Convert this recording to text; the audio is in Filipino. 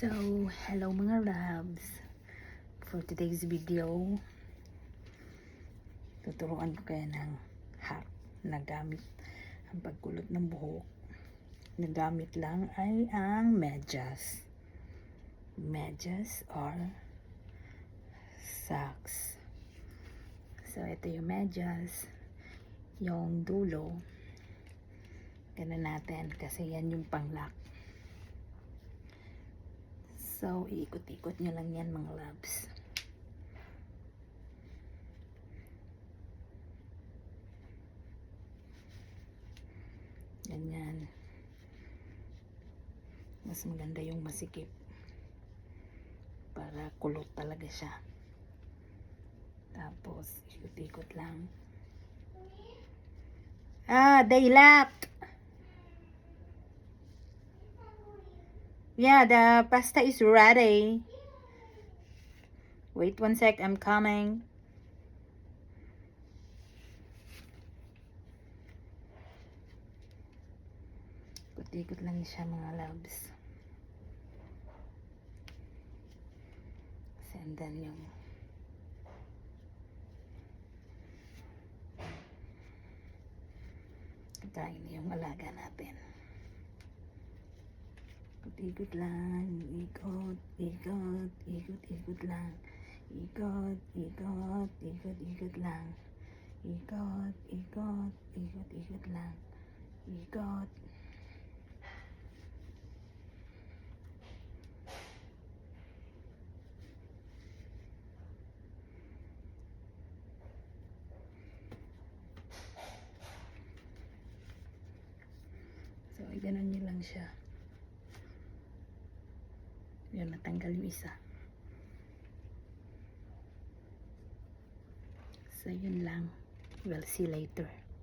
So, hello mga loves. For today's video, tuturuan ko kayo ng hack na gamit ang pagkulot ng buhok. Nagamit lang ay ang medyas. Medyas or socks. So, ito yung medyas. Yung dulo. Ganun natin kasi yan yung panglock. So, iikot-ikot nyo lang yan mga loves. Ganyan. Mas maganda yung masikip. Para kulot talaga siya. Tapos, ikot-ikot lang. Daylat! Yeah, the pasta is ready. Wait 1 sec, I'm coming. Ikot-ikot lang siya mga loves. And then yung kakain yung alaga natin. Ikot lang, ikot, ikot, ikot, ikot lang. Ikot, ikot, ikot, ikot lang. Ikot, ikot, ikot, ikot lang. Ikot. So, ganun nyo lang siya. Yan, natanggal yung isa. So, yun lang. We'll see later.